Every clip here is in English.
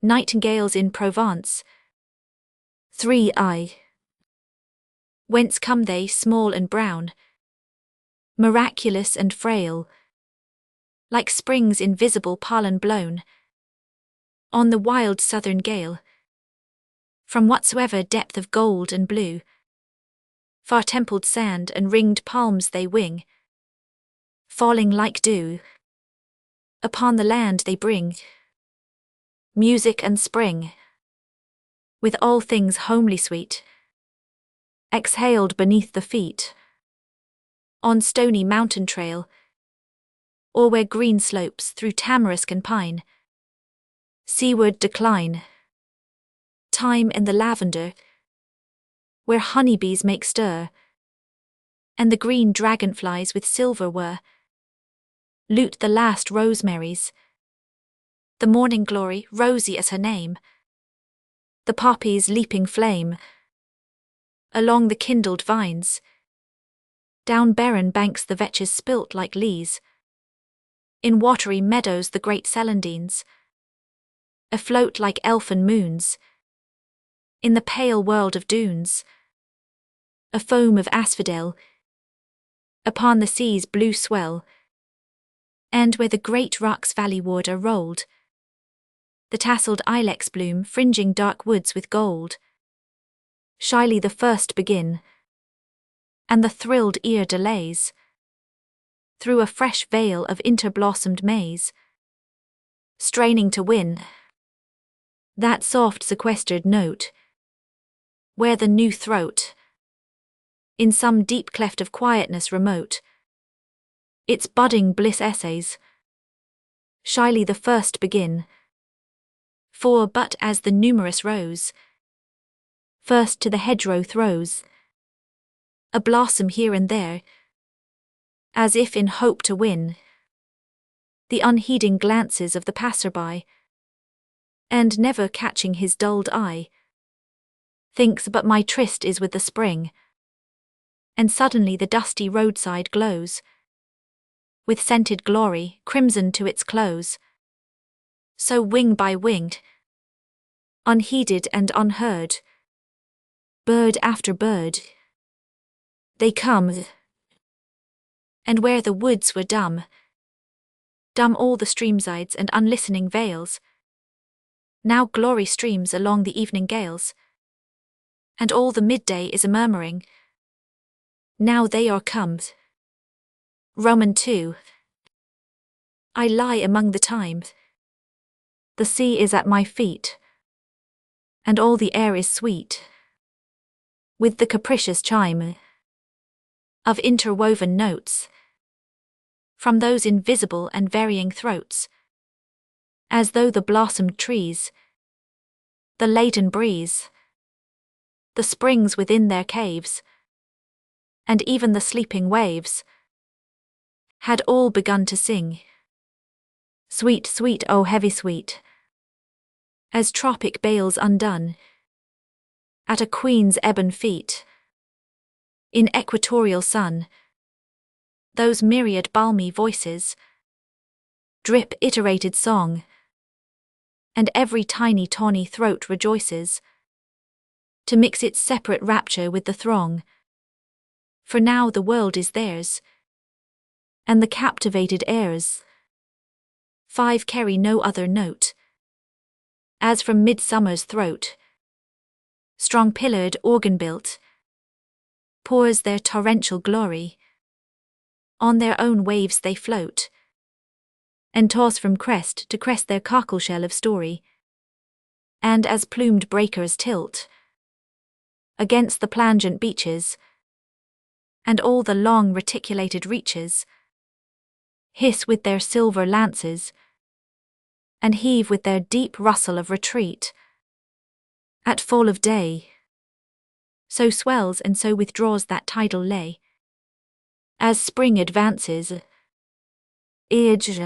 nightingales in Provence. 3i. Whence come they, small and brown, miraculous and frail, like spring's invisible pollen blown on the wild southern gale? From whatsoever depth of gold and blue, far templed sand and ringed palms they wing, falling like dew, upon the land they bring music and spring, with all things homely sweet, exhaled beneath the feet, on stony mountain trail, or where green slopes through tamarisk and pine seaward decline. Time in the lavender, where honeybees make stir, and the green dragonflies with silver whir loot the last rosemaries. The morning glory, rosy as her name, the poppy's leaping flame, along the kindled vines, down barren banks the vetches spilt like lees, in watery meadows the great celandines, afloat like elfin moons, in the pale world of dunes, a foam of asphodel, upon the sea's blue swell, and where the great rocks valleyward are rolled, the tasselled ilex bloom fringing dark woods with gold. Shyly the first begin, and the thrilled ear delays, through a fresh veil of interblossomed maize, straining to win that soft sequestered note, where the new throat, in some deep cleft of quietness remote, its budding bliss essays. Shyly the first begin, for but as the numerous rose first to the hedgerow throws a blossom here and there, as if in hope to win the unheeding glances of the passer-by, and never catching his dulled eye, thinks but my tryst is with the spring, and suddenly the dusty roadside glows with scented glory, crimson to its close. So wing by wing, unheeded and unheard, bird after bird, they come, and where the woods were dumb, dumb all the streamsides and unlistening vales, now glory streams along the evening gales, and all the midday is a murmuring, now they are come. Roman 2. I lie among the time, the sea is at my feet, and all the air is sweet with the capricious chime of interwoven notes from those invisible and varying throats, as though the blossomed trees, the laden breeze, the springs within their caves, and even the sleeping waves, had all begun to sing. Sweet, sweet, oh heavy sweet, as tropic bales undone, at a queen's ebon feet, in equatorial sun, those myriad balmy voices drip iterated song, and every tiny tawny throat rejoices to mix its separate rapture with the throng, for now the world is theirs, and the captivated airs 5 carry no other note, as from midsummer's throat, strong pillared organ built, pours their torrential glory, on their own waves they float, and toss from crest to crest their cockleshell of story, and as plumed breakers tilt against the plangent beaches, and all the long reticulated reaches hiss with their silver lances, and heave with their deep rustle of retreat. At fall of day, so swells and so withdraws that tidal lay, as spring advances. Age,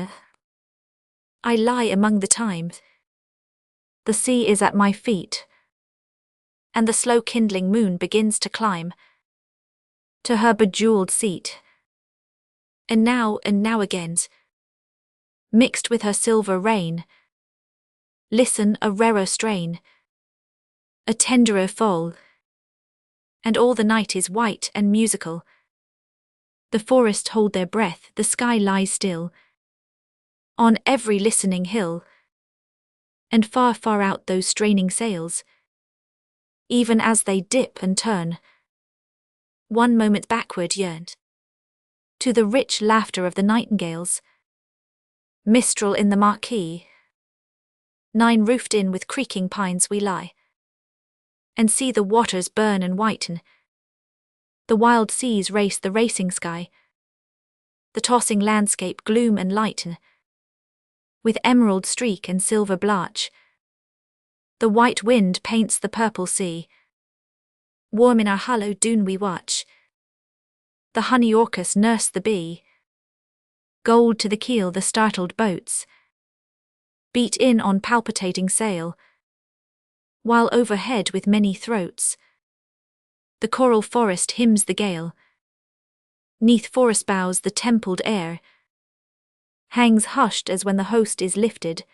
I lie among the time, the sea is at my feet, and the slow kindling moon begins to climb to her bejewelled seat, and now again, mixed with her silver rain, Listen, a rarer strain, a tenderer fall, and all the night is white and musical. The forest hold their breath, the sky lies still, on every listening hill, and far, far out those straining sails, even as they dip and turn, one moment backward yearned, to the rich laughter of the nightingales, minstrel in the marquee. 9 roofed in with creaking pines we lie, and see the waters burn and whiten, the wild seas race the racing sky, the tossing landscape gloom and lighten, with emerald streak and silver blotch. The white wind paints the purple sea, warm in our hollow dune we watch, the honey orchis nurse the bee, gold to the keel the startled boats, beat in on palpitating sail, while overhead with many throats, the coral forest hymns the gale. 'Neath forest boughs the templed air hangs hushed as when the host is lifted,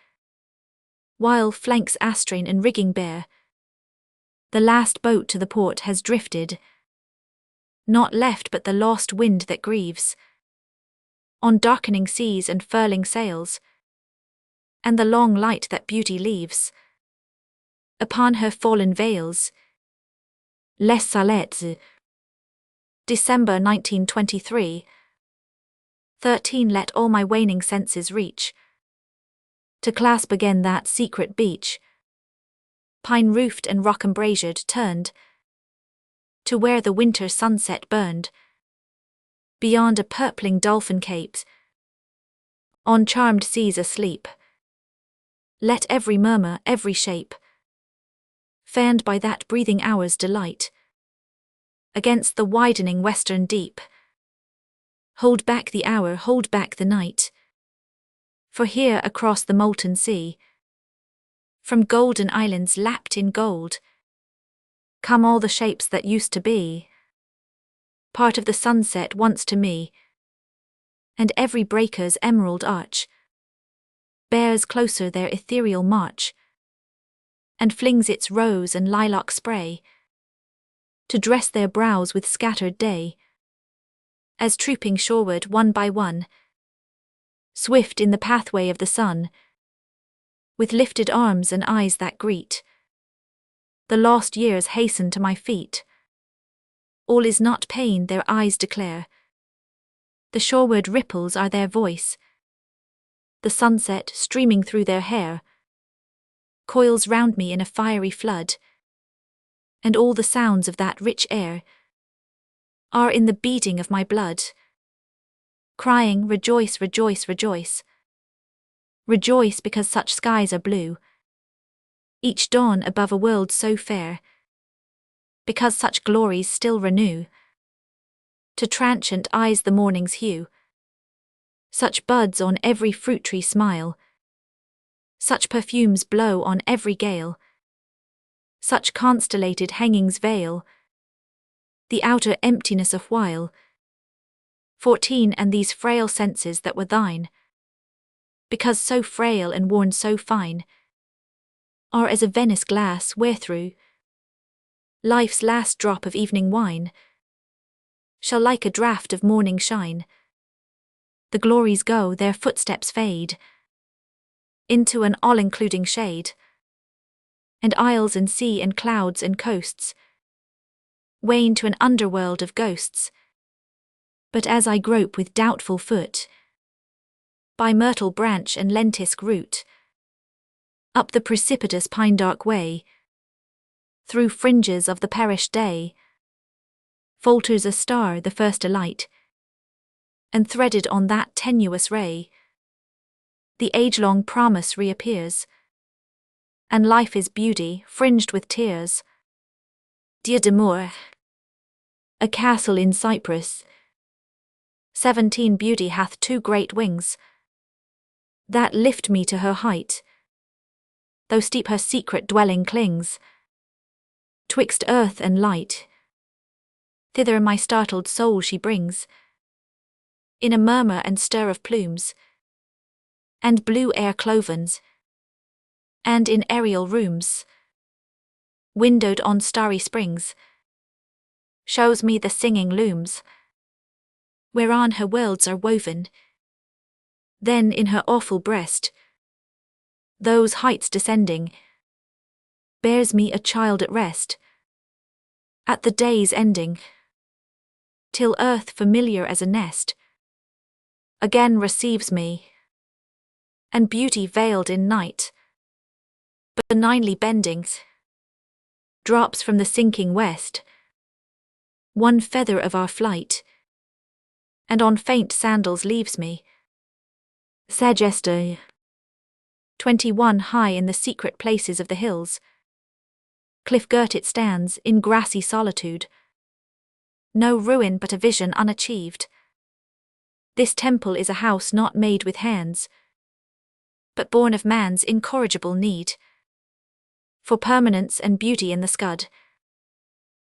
while flanks astrain and rigging bare, the last boat to the port has drifted, not left but the lost wind that grieves, on darkening seas and furling sails, and the long light that beauty leaves, upon her fallen veils. Les Salettes. December 1923. 13 Let all my waning senses reach, to clasp again that secret beach, pine-roofed and rock-embrasured turned, to where the winter sunset burned, beyond a purpling dolphin capes, on charmed seas asleep. Let every murmur, every shape, fanned by that breathing hour's delight, against the widening western deep, hold back the hour, hold back the night. For here across the molten sea, from golden islands lapped in gold, come all the shapes that used to be part of the sunset once to me, and every breaker's emerald arch bears closer their ethereal march, and flings its rose and lilac spray to dress their brows with scattered day, as trooping shoreward one by one, swift in the pathway of the sun, with lifted arms and eyes that greet, the lost years hasten to my feet. All is not pain, their eyes declare, the shoreward ripples are their voice, the sunset streaming through their hair coils round me in a fiery flood, and all the sounds of that rich air are in the beating of my blood, crying, rejoice, rejoice, rejoice. Rejoice because such skies are blue, each dawn above a world so fair, because such glories still renew to transient eyes the morning's hue, such buds on every fruit tree smile, such perfumes blow on every gale, such constellated hangings veil the outer emptiness of while. 14 And these frail senses that were thine, because so frail and worn so fine, are as a Venice glass wherethrough life's last drop of evening wine shall like a draught of morning shine. The glories go, their footsteps fade into an all-including shade, and isles and sea and clouds and coasts wane to an underworld of ghosts. But as I grope with doubtful foot by myrtle branch and lentisk root, up the precipitous pine-dark way, through fringes of the perished day, falters a star, the first alight, and threaded on that tenuous ray, the age-long promise reappears, and life is beauty fringed with tears. Dieu d'amour. A castle in Cyprus. 17 Beauty hath 2 great wings that lift me to her height, though steep her secret dwelling clings, twixt earth and light. Thither my startled soul she brings, in a murmur and stir of plumes, and blue air clovens, And in aerial rooms, windowed on starry springs, shows me the singing looms, whereon her worlds are woven. Then in her awful breast, those heights descending, bears me a child at rest, at the day's ending, till earth familiar as a nest, again receives me, and beauty veiled in night, benignly bending, drops from the sinking west, one feather of our flight, and on faint sandals leaves me. Sagesta 21 high in the secret places of the hills, cliff-girt it stands in grassy solitude, no ruin but a vision unachieved. This temple is a house not made with hands, but born of man's incorrigible need for permanence and beauty in the scud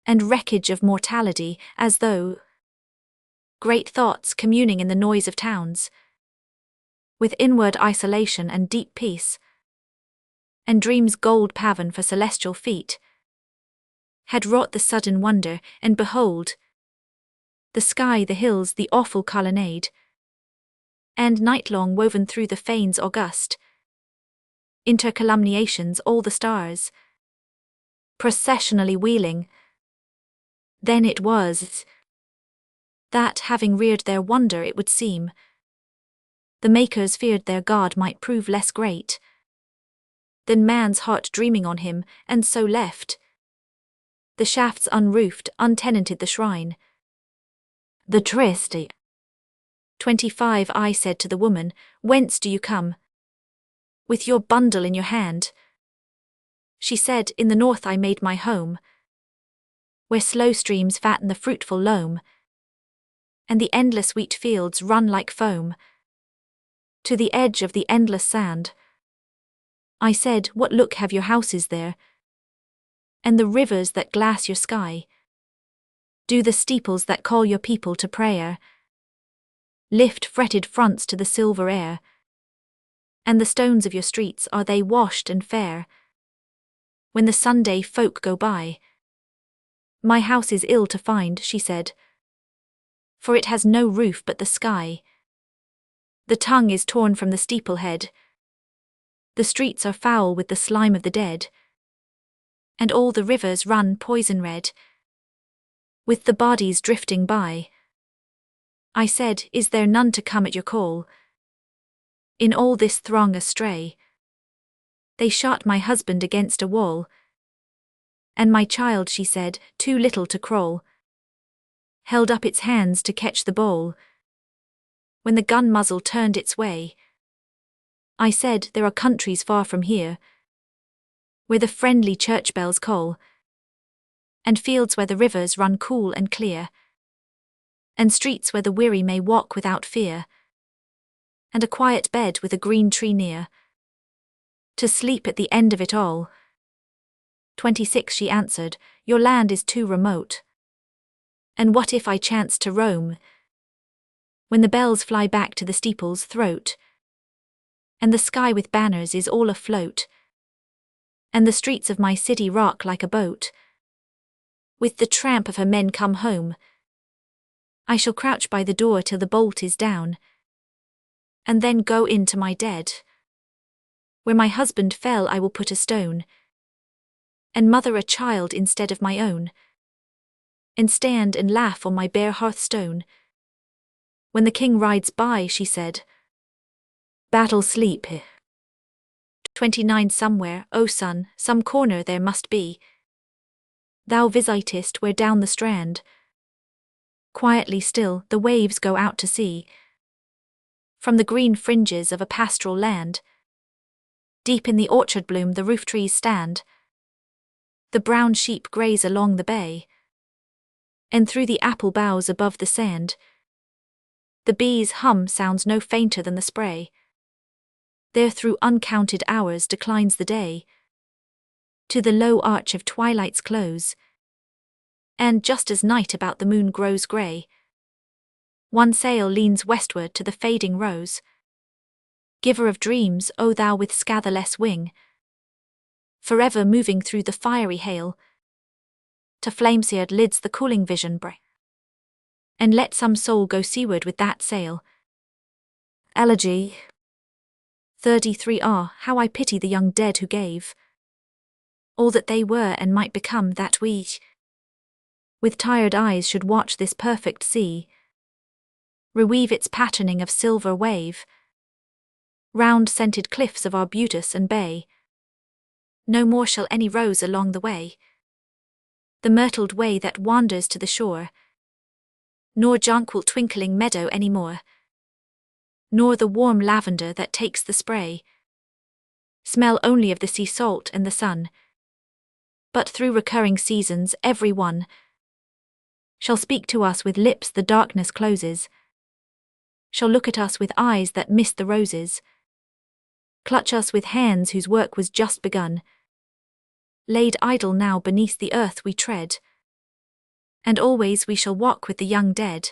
and wreckage of mortality, as though great thoughts communing in the noise of towns, with inward isolation and deep peace, and dreams gold paven for celestial feet, had wrought the sudden wonder, and behold, the sky, the hills, the awful colonnade, and night-long woven through the fanes august, intercolumniations all the stars, processionally wheeling. Then it was that, having reared their wonder, it would seem, the makers feared their God might prove less great than man's heart dreaming on him, and so left the shafts unroofed, untenanted the shrine. The tryst 25 I said to the woman, whence do you come, with your bundle in your hand? She said, in the north I made my home, where slow streams fatten the fruitful loam, and the endless wheat fields run like foam to the edge of the endless sand. I said, what look have your houses there, and the rivers that glass your sky? Do the steeples that call your people to prayer lift fretted fronts to the silver air? And the stones of your streets, are they washed and fair when the Sunday folk go by? My house is ill to find, she said, for it has no roof but the sky. The tongue is torn from the steeple head, the streets are foul with the slime of the dead, and all the rivers run poison red, with the bodies drifting by. I said, is there none to come at your call? In all this throng astray, they shot my husband against a wall, and my child, she said, too little to crawl, held up its hands to catch the bowl when the gun muzzle turned its way. I said, there are countries far from here, where the friendly church bells call, and fields where the rivers run cool and clear, and streets where the weary may walk without fear, and a quiet bed with a green tree near, to sleep at the end of it all. 26 She answered, your land is too remote. And what if I chance to roam, when the bells fly back to the steeple's throat, and the sky with banners is all afloat, and the streets of my city rock like a boat, with the tramp of her men come home? I shall crouch by the door till the bolt is down, and then go in to my dead. Where my husband fell I will put a stone, and mother a child instead of my own, and stand and laugh on my bare hearthstone. When the king rides by, she said, battle sleep. 29 Somewhere, O sun, some corner there must be, thou visitest where down the strand, quietly still, the waves go out to sea, from the green fringes of a pastoral land. Deep in the orchard bloom the roof trees stand, the brown sheep graze along the bay, and through the apple boughs above the sand, the bees' hum sounds no fainter than the spray. There through uncounted hours declines the day, to the low arch of twilight's close, and just as night about the moon grows grey, one sail leans westward to the fading rose. Giver of dreams, O thou with scatheless wing, forever moving through the fiery hail, to flame-seared lids the cooling vision bring. And let some soul go seaward with that sail. Elegy 33. Ah, how I pity the young dead who gave all that they were and might become, that we, with tired eyes, should watch this perfect sea reweave its patterning of silver wave round scented cliffs of Arbutus and Bay. No more shall any rose along the way, the myrtled way that wanders to the shore, nor jonquil twinkling meadow any more, nor the warm lavender that takes the spray, smell only of the sea salt and the sun, but through recurring seasons every one shall speak to us with lips the darkness closes, shall look at us with eyes that miss the roses, clutch us with hands whose work was just begun, laid idle now beneath the earth we tread, and always we shall walk with the young dead.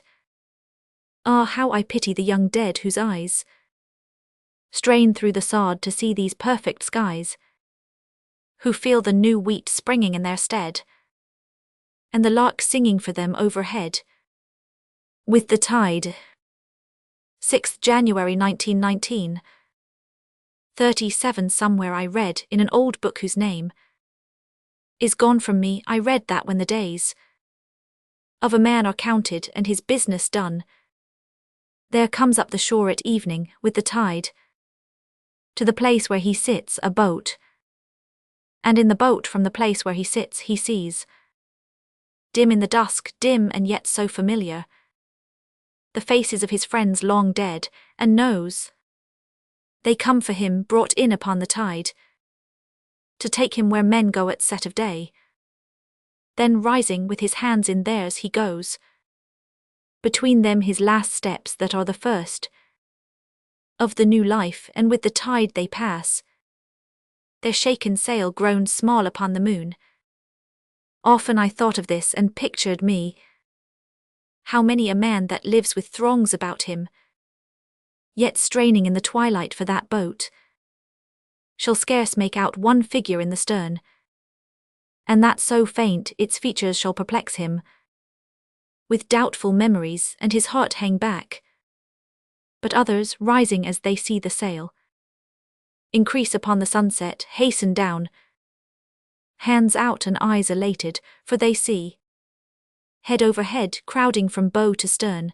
Ah, how I pity the young dead whose eyes strain through the sod to see these perfect skies, who feel the new wheat springing in their stead, and the lark singing for them overhead. With the tide. 6th January 1919. 37. Somewhere I read in an old book whose name is gone from me. I read that when the days of a man are counted and his business done, there comes up the shore at evening with the tide to the place where he sits a boat, and in the boat from the place where he sits he sees, dim in the dusk, dim and yet so familiar, the faces of his friends long dead, and knows they come for him brought in upon the tide, to take him where men go at set of day. Then rising with his hands in theirs he goes, between them his last steps that are the first of the new life, and with the tide they pass, their shaken sail grown small upon the moon. Often I thought of this and pictured me, how many a man that lives with throngs about him, yet straining in the twilight for that boat, shall scarce make out one figure in the stern, and that so faint its features shall perplex him with doubtful memories, and his heart hang back. But others, rising as they see the sail increase upon the sunset, hasten down, hands out and eyes elated, for they see, head over head, crowding from bow to stern,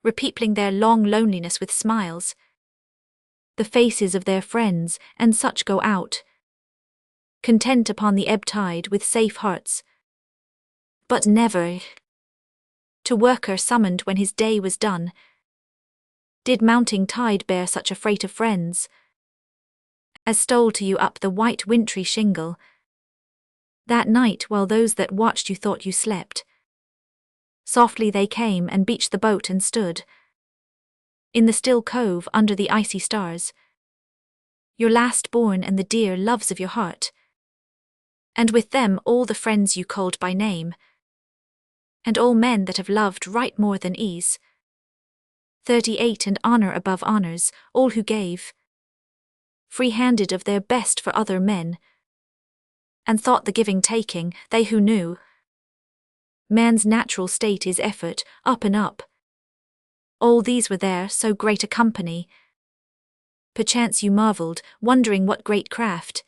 repeopling their long loneliness with smiles, the faces of their friends, and such go out, content upon the ebb tide with safe hearts. But never to worker summoned when his day was done, did mounting tide bear such a freight of friends as stole to you up the white wintry shingle that night, while those that watched you thought you slept. Softly they came and beached the boat and stood in the still cove under the icy stars, your last born and the dear loves of your heart, and with them all the friends you called by name, and all men that have loved right more than ease. 38. And honor above honors, all who gave free-handed of their best for other men, and thought the giving taking, they who knew man's natural state is effort, up and up. All these were there, so great a company. Perchance you marvelled, wondering what great craft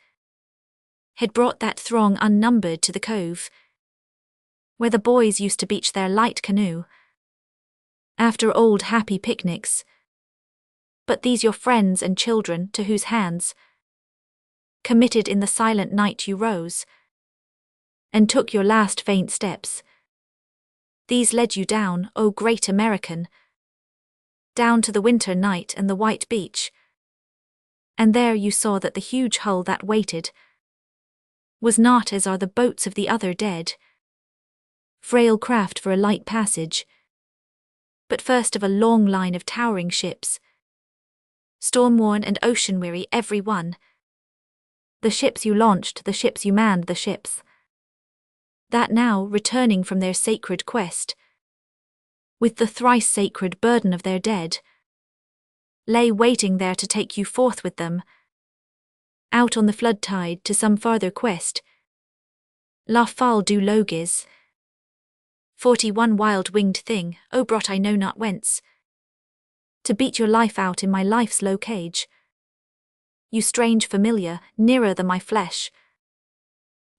had brought that throng unnumbered to the cove, where the boys used to beach their light canoe after old happy picnics. But these your friends and children, to whose hands committed in the silent night you rose and took your last faint steps, these led you down, O great American, down to the winter night and the white beach, and there you saw that the huge hull that waited was not as are the boats of the other dead, frail craft for a light passage, but first of a long line of towering ships, storm-worn and ocean-weary every one. The ships you launched, the ships you manned, the ships that now, returning from their sacred quest, with the thrice sacred burden of their dead, lay waiting there to take you forth with them, out on the flood tide to some farther quest. La fal du logis. 41 wild-winged thing, O brought I know not whence, to beat your life out in my life's low cage. You strange familiar, nearer than my flesh,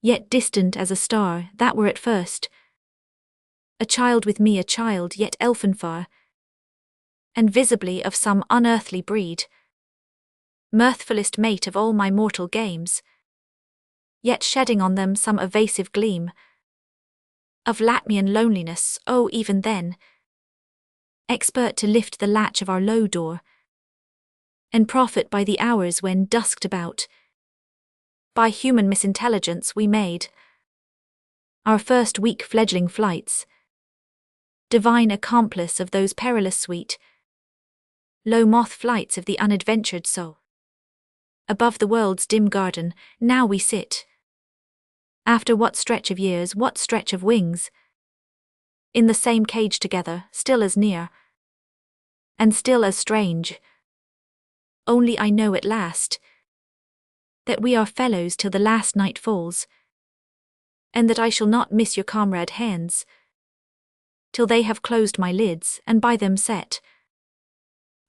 yet distant as a star that were at first. A child with me, a child yet elfin far, and visibly of some unearthly breed. Mirthfullest mate of all my mortal games, yet shedding on them some evasive gleam of Latmian loneliness, oh even then, expert to lift the latch of our low door, and profit by the hours when, dusked about by human misintelligence, we made our first weak fledgling flights, divine accomplice of those perilous sweet, low moth flights of the unadventured soul. Above the world's dim garden, now we sit. After what stretch of years, what stretch of wings, in the same cage together, still as near, and still as strange. Only I know at last that we are fellows till the last night falls, and that I shall not miss your comrade hands till they have closed my lids and by them set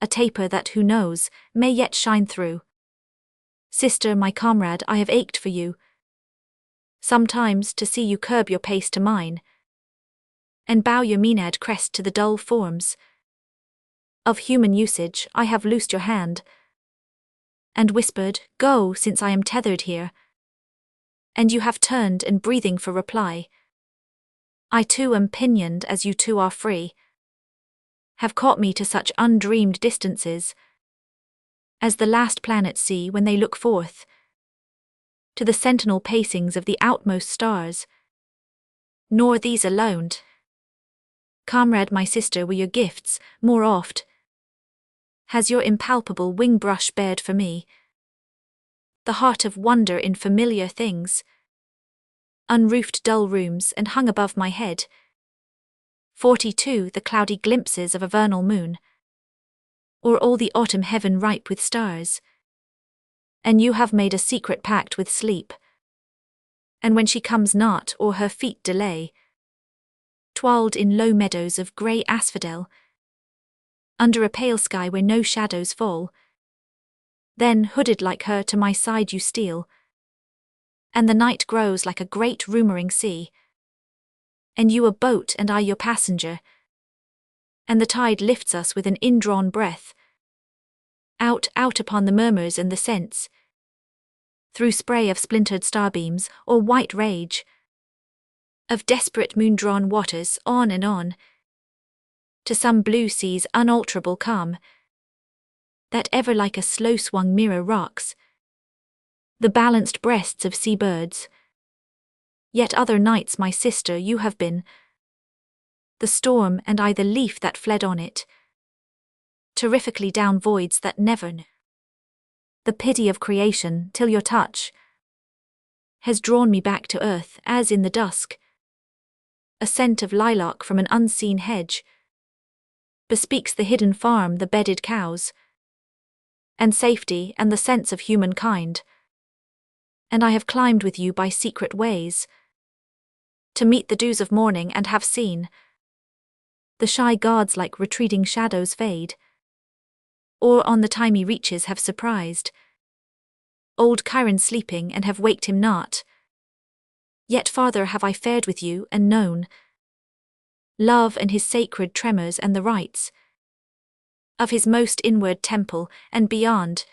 a taper that, who knows, may yet shine through. Sister, my comrade, I have ached for you, sometimes to see you curb your pace to mine, and bow your Maenad crest to the dull forms of human usage. I have loosed your hand, and whispered, go, since I am tethered here, and you have turned and breathing for reply. I too am pinioned as you too are free, have caught me to such undreamed distances as the last planets see when they look forth to the sentinel pacings of the outmost stars. Nor these alone, comrade, my sister, were your gifts, more oft has your impalpable wing brush bared for me the heart of wonder in familiar things, unroofed dull rooms and hung above my head 42 the cloudy glimpses of a vernal moon, or all the autumn heaven ripe with stars. And you have made a secret pact with sleep, and when she comes not or her feet delay, twirled in low meadows of grey asphodel, under a pale sky where no shadows fall, then hooded like her to my side you steal, and the night grows like a great rumoring sea, and you a boat and I your passenger, and the tide lifts us with an indrawn breath out upon the murmurs and the scents, through spray of splintered starbeams or white rage of desperate moon-drawn waters, on and on to some blue sea's unalterable calm that ever like a slow-swung mirror rocks the balanced breasts of sea-birds. Yet other nights, my sister, you have been the storm and I the leaf that fled on it, terrifically down voids that never knew the pity of creation, till your touch has drawn me back to earth, as in the dusk a scent of lilac from an unseen hedge bespeaks the hidden farm, the bedded cows, and safety and the sense of humankind. And I have climbed with you by secret ways to meet the dews of morning, and have seen the shy gods like retreating shadows fade, or on the thymy reaches have surprised old Chiron sleeping and have waked him not. Yet farther have I fared with you and known love and his sacred tremors and the rites of his most inward temple, and beyond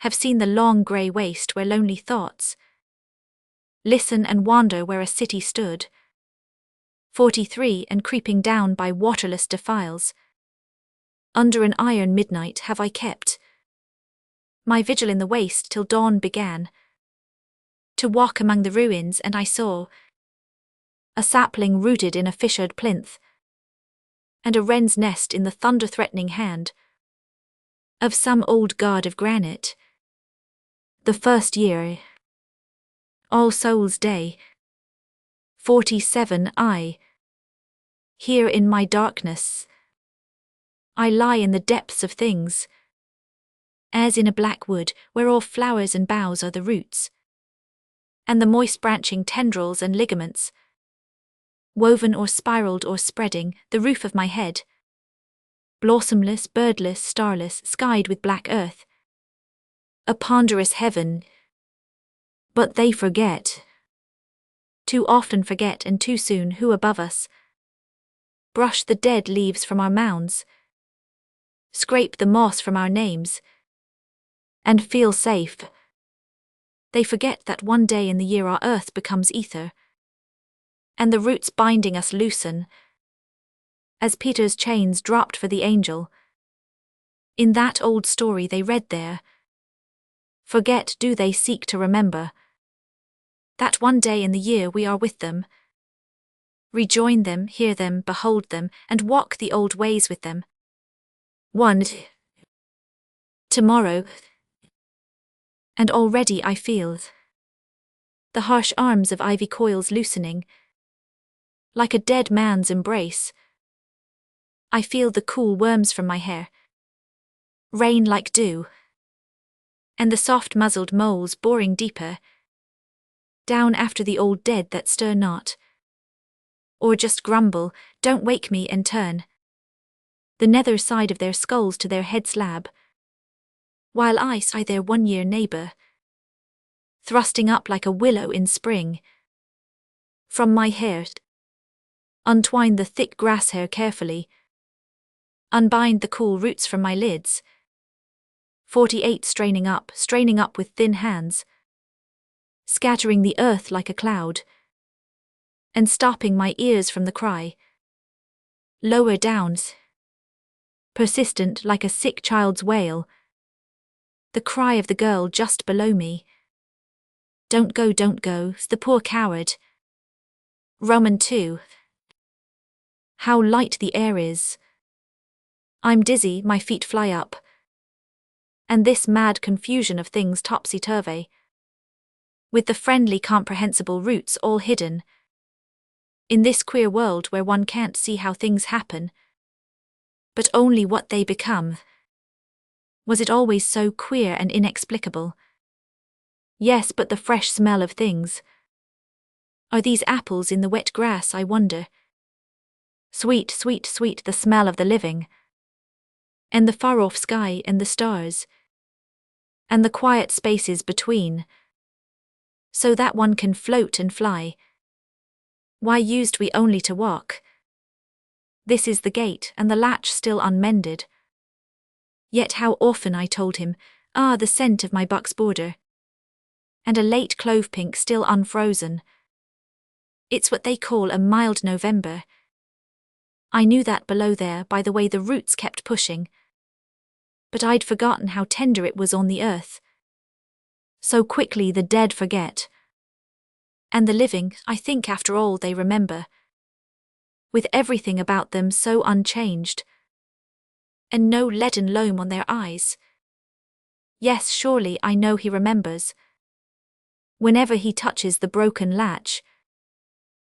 have seen the long grey waste where lonely thoughts listen and wander, where a city stood 43 and creeping down by waterless defiles. Under an iron midnight have I kept my vigil in the waste till dawn began to walk among the ruins, and I saw a sapling rooted in a fissured plinth, and a wren's nest in the thunder-threatening hand of some old god of granite. The first year, All Souls' Day, 47 I, here in my darkness, I lie in the depths of things, as in a black wood, where all flowers and boughs are the roots, and the moist branching tendrils and ligaments, woven or spiraled or spreading, the roof of my head, blossomless, birdless, starless, skied with black earth, a ponderous heaven. But they forget, too often forget and too soon, who above us brush the dead leaves from our mounds, scrape the moss from our names, and feel safe. They forget that one day in the year our earth becomes ether, and the roots binding us loosen, as Peter's chains dropped for the angel, in that old story they read there. Forget, do they seek to remember, that one day in the year we are with them, rejoin them, hear them, behold them, and walk the old ways with them. Tomorrow, and already I feel the harsh arms of ivy coils loosening, like a dead man's embrace. I feel the cool worms from my hair rain like dew, and the soft muzzled moles boring deeper down after the old dead that stir not, or just grumble, don't wake me, and turn the nether side of their skulls to their head slab, while I sigh their 1 year neighbour, thrusting up like a willow in spring from my hair. Untwine the thick grass hair carefully, unbind the cool roots from my lids. 48 straining up with thin hands, scattering the earth like a cloud, and stopping my ears from the cry. Lower downs, persistent like a sick child's wail, the cry of the girl just below me. Don't go, the poor coward. Roman 2. How light the air is. I'm dizzy, my feet fly up, and this mad confusion of things topsy-turvy, with the friendly comprehensible roots all hidden, in this queer world where one can't see how things happen, but only what they become. Was it always so queer and inexplicable? Yes, but the fresh smell of things. Are these apples in the wet grass, I wonder? Sweet, sweet, sweet, the smell of the living, and the far-off sky and the stars, and the quiet spaces between, so that one can float and fly. Why used we only to walk? This is the gate, and the latch still unmended. Yet how often I told him, the scent of my buck's border, and a late clove pink still unfrozen. It's what they call a mild November. I knew that below there by the way the roots kept pushing, but I'd forgotten how tender it was on the earth. So quickly the dead forget. And the living, I think after all they remember, with everything about them so unchanged, and no leaden loam on their eyes. Yes, surely I know he remembers. Whenever he touches the broken latch,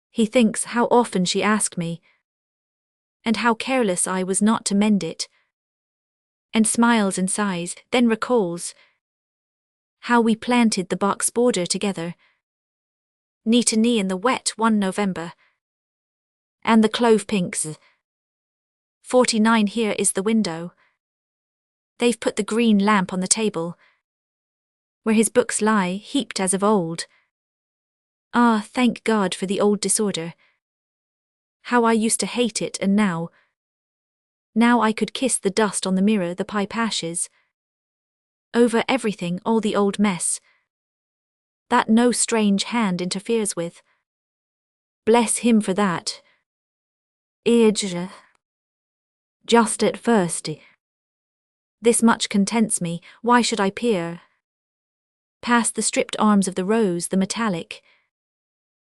he thinks how often she asked me, and how careless I was not to mend it, and smiles and sighs, then recalls how we planted the box border together, knee to knee in the wet one November. And the clove pinks. 49 here is the window. They've put the green lamp on the table, where his books lie, heaped as of old. Thank God for the old disorder. How I used to hate it, and now I could kiss the dust on the mirror, the pipe ashes, over everything, all the old mess, that no strange hand interferes with. Bless him for that. Just at first. This much contents me, why should I peer past the stripped arms of the rose, the metallic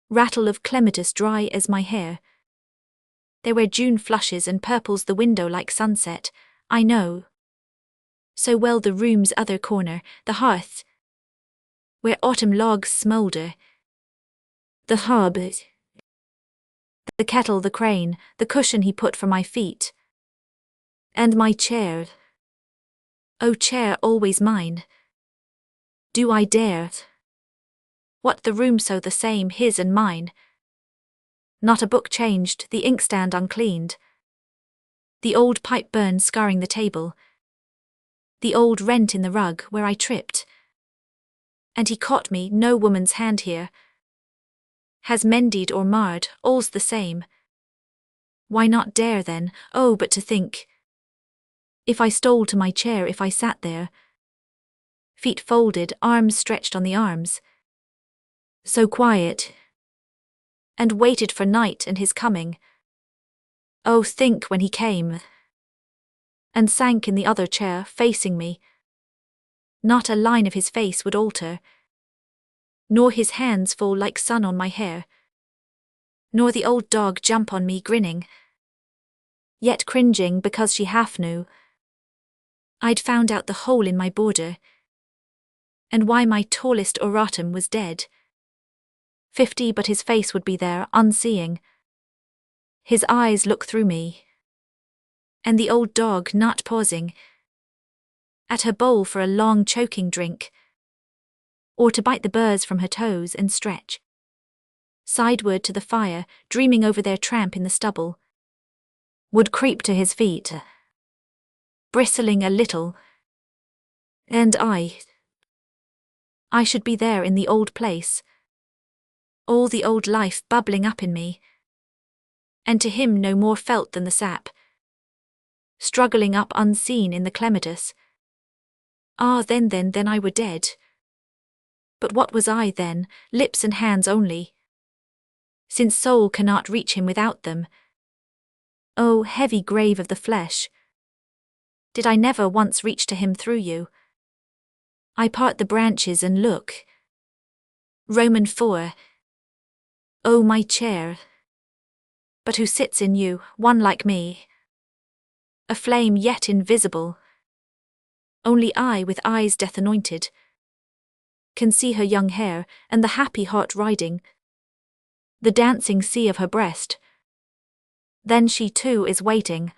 rattle of clematis dry as my hair? There where June flushes and purples the window like sunset, I know so well the room's other corner, the hearth, where autumn logs smoulder, the hob, the kettle, the crane, the cushion he put for my feet, and my chair. O chair always mine. Do I dare? What the room so the same, his and mine? Not a book changed, the inkstand uncleaned. The old pipe burn scarring the table. The old rent in the rug where I tripped. And he caught me, no woman's hand here has mended or marred, all's the same. Why not dare then? Oh, but to think, if I stole to my chair, if I sat there, feet folded, arms stretched on the arms, so quiet, and waited for night and his coming. Oh, think when he came, and sank in the other chair, facing me. Not a line of his face would alter, nor his hands fall like sun on my hair, nor the old dog jump on me grinning, yet cringing because she half knew I'd found out the hole in my border, and why my tallest oratum was dead. 50, but his face would be there, unseeing. His eyes look through me, and the old dog not pausing at her bowl for a long choking drink, or to bite the burrs from her toes and stretch sideward to the fire, dreaming over their tramp in the stubble, would creep to his feet, bristling a little, and I should be there in the old place, all the old life bubbling up in me, and to him no more felt than the sap, struggling up unseen in the clematis. Ah, then I were dead. But what was I then? Lips and hands only, since soul cannot reach him without them. Oh, heavy grave of the flesh, did I never once reach to him through you? I part the branches and look. Roman 4. Oh, my chair, but who sits in you, one like me, a flame yet invisible? Only I, with eyes death anointed, can see her young hair, and the happy heart riding the dancing sea of her breast. Then she too is waiting.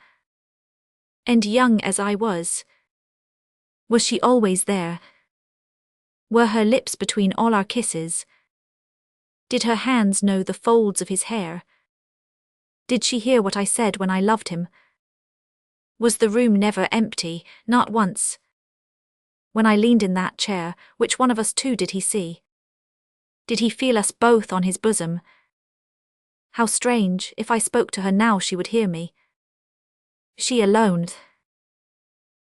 And young as I was she always there? Were her lips between all our kisses? Did her hands know the folds of his hair? Did she hear what I said when I loved him? Was the room never empty, not once? When I leaned in that chair, which one of us two did he see? Did he feel us both on his bosom? How strange, if I spoke to her now she would hear me. She alone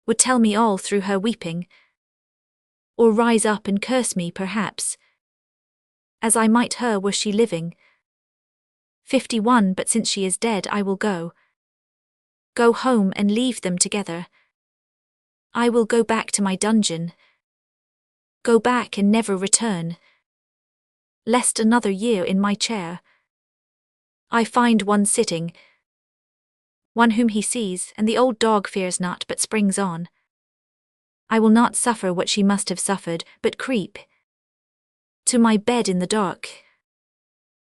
would tell me all through her weeping, or rise up and curse me perhaps, as I might her were she living. 51, but since she is dead I will go home and leave them together. I will go back to my dungeon, go back and never return, lest another year in my chair I find one sitting, one whom he sees, and the old dog fears not but springs on. I will not suffer what she must have suffered, but creep to my bed in the dark,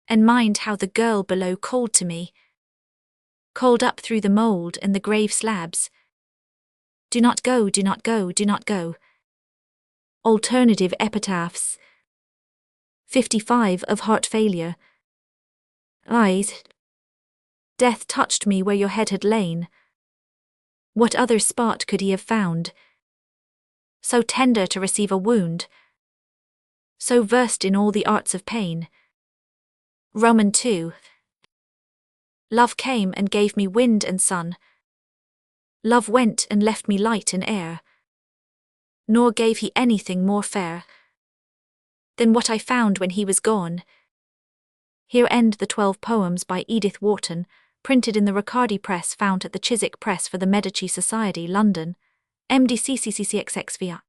and mind how the girl below called to me, called up through the mould and the grave slabs. Do not go, do not go, do not go. Alternative epitaphs. 55 of heart failure. Eyes. Death touched me where your head had lain. What other spot could he have found so tender to receive a wound, so versed in all the arts of pain? Roman 2. Love came and gave me wind and sun. Love went and left me light and air. Nor gave he anything more fair than what I found when he was gone. Here end the 12 poems by Edith Wharton, printed in the Riccardi Press, found at the Chiswick Press for the Medici Society, London, MDCCCCXXVI.